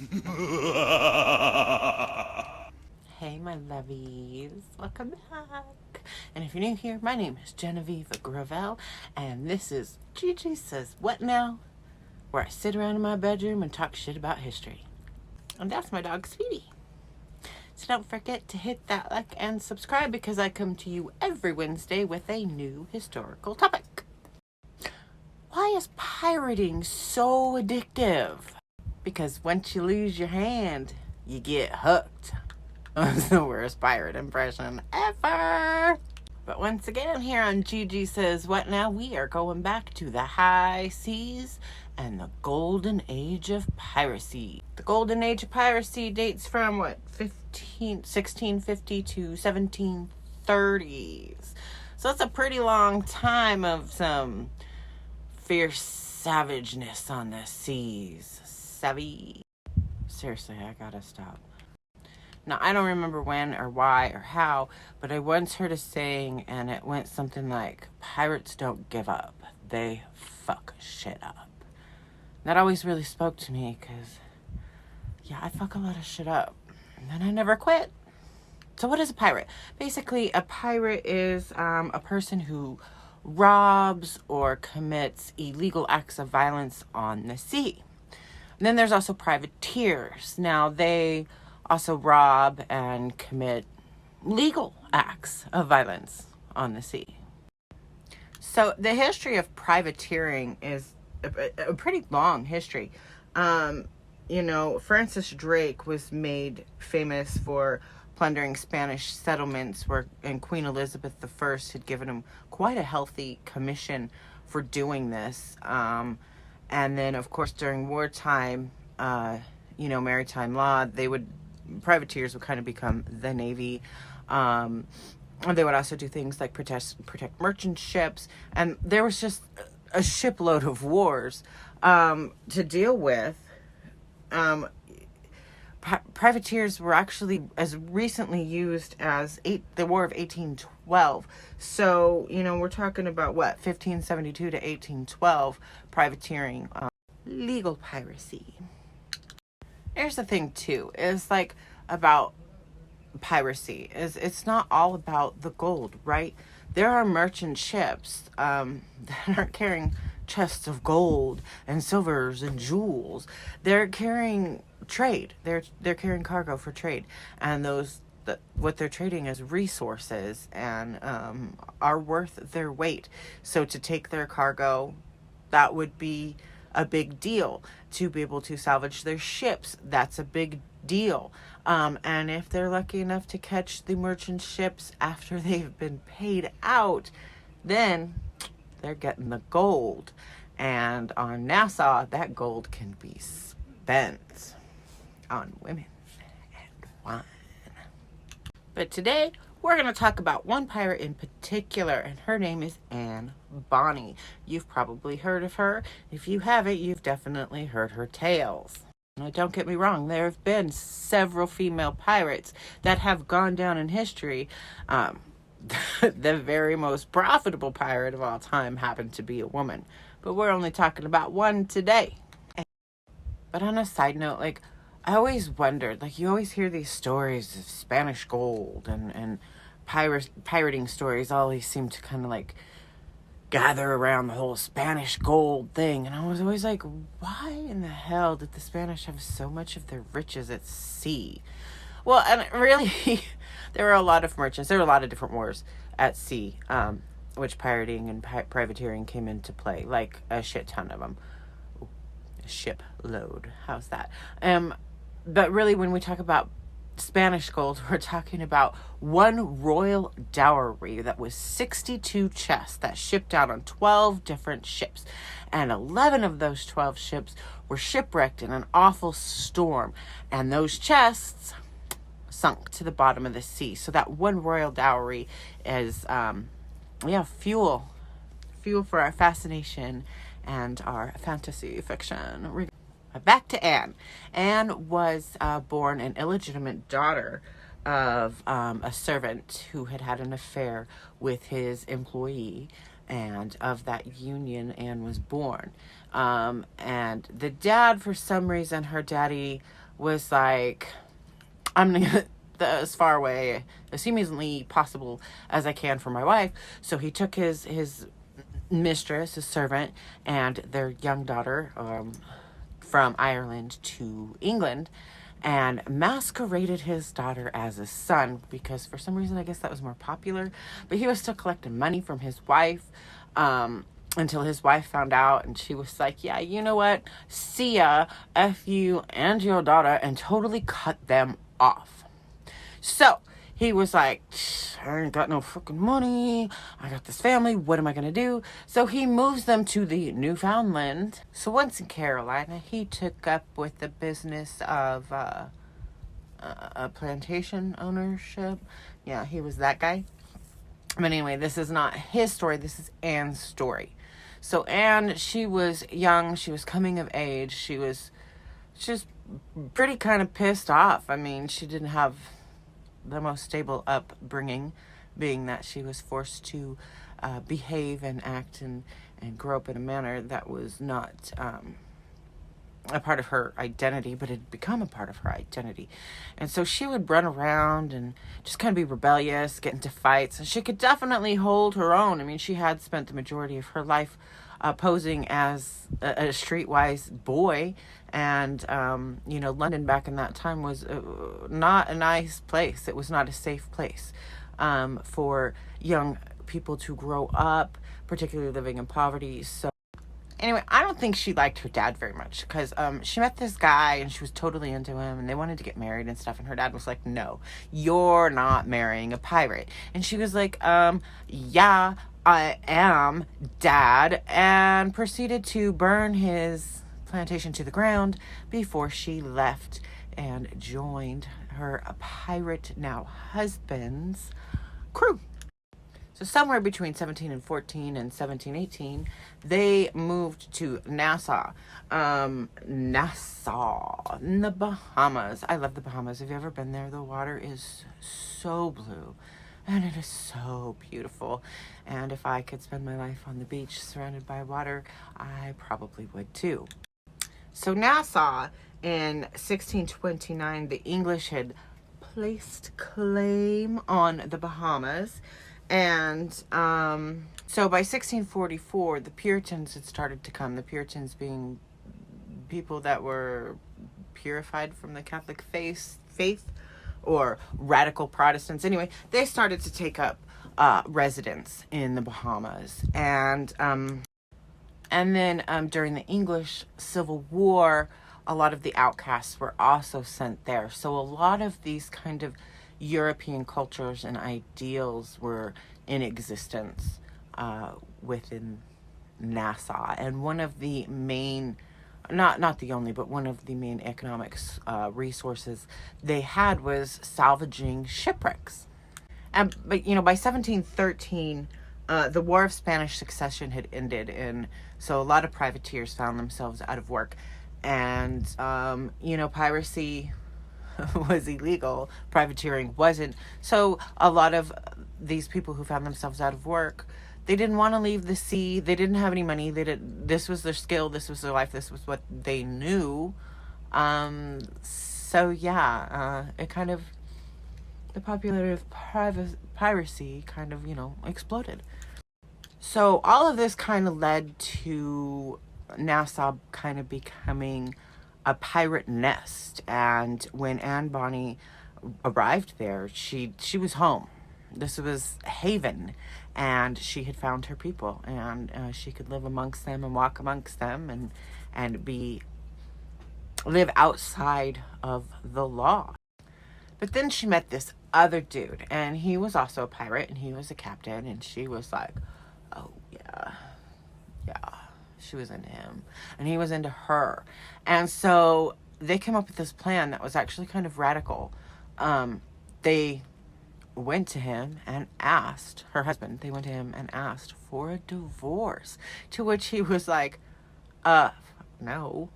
Hey, my lovies. Welcome back. And if you're new here, my name is Genevieve Gravel, and this is Gigi Says What Now, where I sit around in my bedroom and talk shit about history. And that's my dog, Speedy. So don't forget to hit that like and subscribe because I come to you every Wednesday with a new historical topic. Why is pirating so addictive? Because once you lose your hand, you get hooked. That's the worst pirate impression ever. But once again, here on Gigi Says What Now, we are going back to the high seas and the golden age of piracy. The golden age of piracy dates from 1650 to 1730s. So it's a pretty long time of some fierce savageness on the seas. Savvy. Seriously, I gotta stop. Now, I don't remember when or why or how, but I once heard a saying, and it went something like, pirates don't give up. They fuck shit up. That always really spoke to me, because, yeah, I fuck a lot of shit up. And then I never quit. So what is a pirate? Basically, a pirate is a person who robs or commits illegal acts of violence on the sea. And then there's also privateers. Now, they also rob and commit legal acts of violence on the sea. So the history of privateering is a pretty long history. Francis Drake was made famous for plundering Spanish settlements, and Queen Elizabeth I had given him quite a healthy commission for doing this. And then, of course, during wartime, maritime law, privateers would kind of become the Navy. They would also do things like protect merchant ships. And there was just a shipload of wars to deal with. Privateers were actually as recently used as the War of 1812. So, we're talking about 1572 to 1812 privateering, legal piracy. Here's the thing too, is about piracy is it's not all about the gold, right? There are merchant ships that aren't carrying chests of gold and silvers and jewels. They're carrying trade. They're carrying cargo for trade, and what they're trading is resources and are worth their weight. So to take their cargo, that would be a big deal. To be able to salvage their ships, that's a big deal. And if they're lucky enough to catch the merchant ships after they've been paid out, then they're getting the gold. And on Nassau, that gold can be spent on women and wine. But today, we're going to talk about one pirate in particular, and her name is Anne Bonny. You've probably heard of her. If you haven't, you've definitely heard her tales. Now, don't get me wrong, there have been several female pirates that have gone down in history. The very most profitable pirate of all time happened to be a woman. But we're only talking about one today. But on a side note, I always wondered, you always hear these stories of Spanish gold and pirating stories always seem to kind of gather around the whole Spanish gold thing. And I was always like, why in the hell did the Spanish have so much of their riches at sea? Well, and really, there were a lot of merchants. There were a lot of different wars at sea, which pirating and privateering came into play, a shit ton of them. Ooh, a shipload. How's that? But really, when we talk about Spanish gold, we're talking about one royal dowry that was 62 chests that shipped out on 12 different ships. And 11 of those 12 ships were shipwrecked in an awful storm. And those chests sunk to the bottom of the sea. So that one royal dowry is, fuel for our fascination and our fantasy fiction. Back to Anne. Anne was born an illegitimate daughter of a servant who had an affair with his employee, and of that union Anne was born. And the dad, for some reason, her daddy was like, I'm going to get as far away as humanly possible as I can from my wife. So he took his mistress, his servant, and their young daughter from Ireland to England, and masqueraded his daughter as a son, because for some reason I guess that was more popular. But he was still collecting money from his wife, until his wife found out, and she was like, yeah, you know what, see ya, F you and your daughter, and totally cut them off. So he was like, I ain't got no freaking money. I got this family. What am I going to do? So he moves them to the Newfoundland. So once in Carolina, he took up with the business of a plantation ownership. Yeah, he was that guy. But anyway, this is not his story. This is Anne's story. So Anne, she was young. She was coming of age. She was just pretty kind of pissed off. I mean, she didn't have the most stable upbringing, being that she was forced to behave and act and grow up in a manner that was not a part of her identity, but had become a part of her identity. And so she would run around and just kind of be rebellious, get into fights, and she could definitely hold her own. I mean, she had spent the majority of her life posing as a streetwise boy. And, London back in that time was not a nice place. It was not a safe place for young people to grow up, particularly living in poverty. So anyway, I don't think she liked her dad very much, because she met this guy and she was totally into him, and they wanted to get married and stuff. And her dad was like, no, you're not marrying a pirate. And she was like, yeah, I am, Dad, and proceeded to burn his plantation to the ground before she left and joined her pirate now husband's crew. So somewhere between 1714 and 1718, they moved to Nassau. Nassau in the Bahamas. I love the Bahamas. Have you ever been there? The water is so blue and it is so beautiful. And if I could spend my life on the beach surrounded by water, I probably would too. So Nassau, in 1629, the English had placed claim on the Bahamas. And so by 1644, the Puritans had started to come. The Puritans being people that were purified from the Catholic faith, or radical Protestants. Anyway, they started to take up residence in the Bahamas. And then during the English Civil War, a lot of the outcasts were also sent there. So a lot of these kind of European cultures and ideals were in existence within Nassau. And one of the main, not the only, but one of the main economic resources they had was salvaging shipwrecks. But by 1713, the War of Spanish Succession had ended, and so a lot of privateers found themselves out of work. And, piracy was illegal. Privateering wasn't. So a lot of these people who found themselves out of work, they didn't want to leave the sea. They didn't have any money. This was their skill. This was their life. This was what they knew. It kind of, the popularity of piracy kind of, exploded. So all of this kind of led to Nassau kind of becoming a pirate nest. And when Anne Bonny arrived there, she was home. This was haven, and she had found her people, and she could live amongst them and walk amongst them and live outside of the law. But then she met this other dude, and he was also a pirate, and he was a captain, and she was like, oh yeah, she was into him, and he was into her. And so they came up with this plan that was actually kind of radical. They went to him and asked, her husband, they went to him and asked for a divorce, to which he was like, no,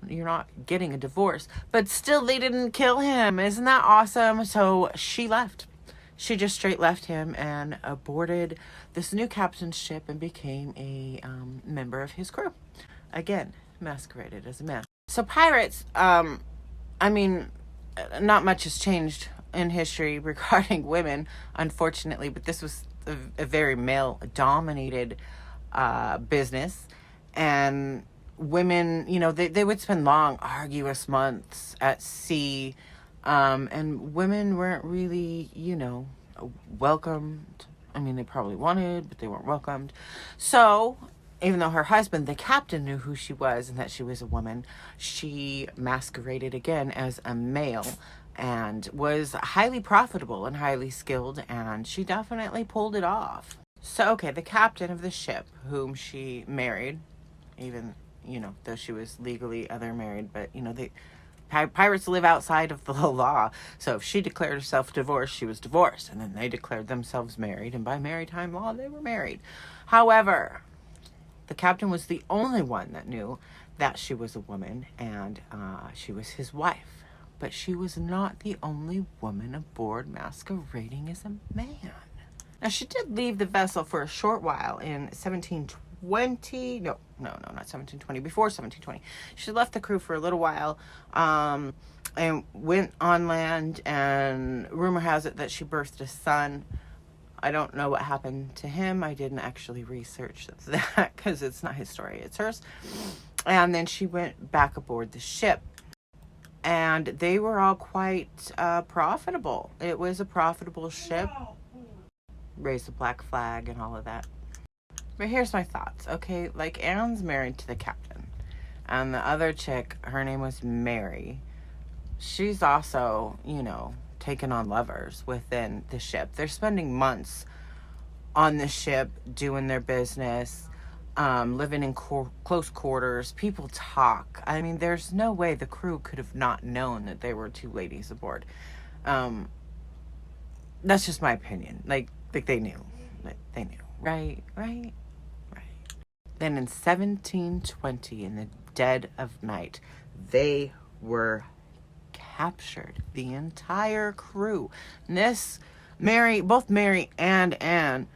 you're not getting a divorce. But still, they didn't kill him. Isn't that awesome? So she left. She just straight left him and boarded this new captain's ship and became a member of his crew. Again, masqueraded as a man. So pirates, I mean, not much has changed in history regarding women, unfortunately, but this was a very male-dominated business. And women, you know, they would spend long, arduous months at sea, and women weren't really, you know, welcomed. I mean, they probably wanted, but they weren't welcomed. So, even though her husband, the captain, knew who she was and that she was a woman, she masqueraded again as a male and was highly profitable and highly skilled, and she definitely pulled it off. So, okay, the captain of the ship, whom she married, even, you know, though she was legally other married, but, you know, pirates live outside of the law. So if she declared herself divorced, she was divorced. And then they declared themselves married. And by maritime law, they were married. However, the captain was the only one that knew that she was a woman. And she was his wife. But she was not the only woman aboard masquerading as a man. Now, she did leave the vessel for a short while in 1720. No, not 1720. Before 1720. She left the crew for a little while and went on land. And rumor has it that she birthed a son. I don't know what happened to him. I didn't actually research that because it's not his story. It's hers. And then she went back aboard the ship. And they were all quite profitable. It was a profitable ship. Raised the black flag and all of that. But here's my thoughts. Okay, like Anne's married to the captain. And the other chick, her name was Mary. She's also, you know, taken on lovers within the ship. They're spending months on the ship doing their business. Living in close quarters. People talk. I mean, there's no way the crew could have not known that there were two ladies aboard. That's just my opinion. Like they knew. Like, they knew. Right. Then in 1720, in the dead of night, they were captured. The entire crew. And both Mary and Anne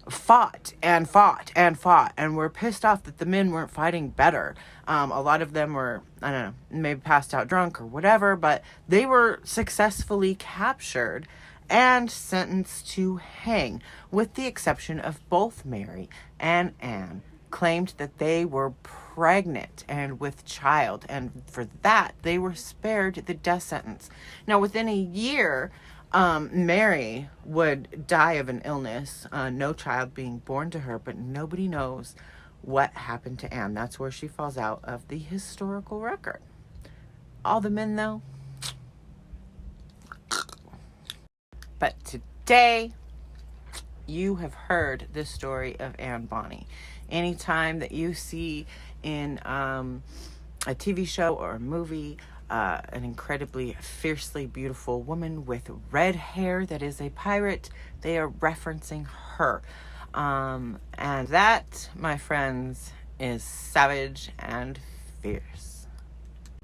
fought and were pissed off that the men weren't fighting better. A lot of them were, I don't know, maybe passed out drunk or whatever, but they were successfully captured and sentenced to hang, with the exception of both Mary and Anne claimed that they were pregnant and with child, and for that they were spared the death sentence. Now, within a year, Mary would die of an illness, no child being born to her, but nobody knows what happened to Anne. That's where she falls out of the historical record. All the men, though. But today, you have heard the story of Anne Bonny. Anytime that you see in a TV show or a movie, an incredibly fiercely beautiful woman with red hair that is a pirate, they are referencing her. And that, my friends, is savage and fierce.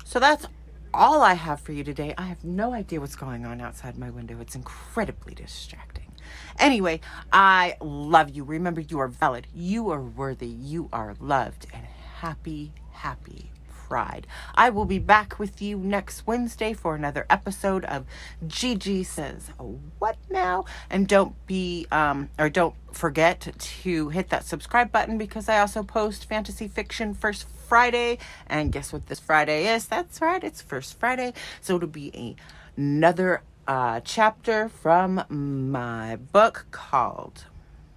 So that's all I have for you today. I have no idea what's going on outside my window. It's incredibly distracting. Anyway, I love you. Remember, you are valid. You are worthy. You are loved. And happy Pride. I will be back with you next Wednesday for another episode of Gigi Says What Now? And don't forget to hit that subscribe button, because I also post fantasy fiction first Friday. And guess what this Friday is? That's right, it's First Friday. So it'll be another chapter from my book called...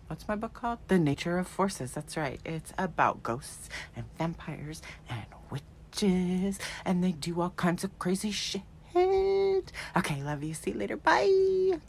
What's my book called? The Nature of Forces. That's right. It's about ghosts and vampires and witches, and they do all kinds of crazy shit. Okay, love you. See you later. Bye.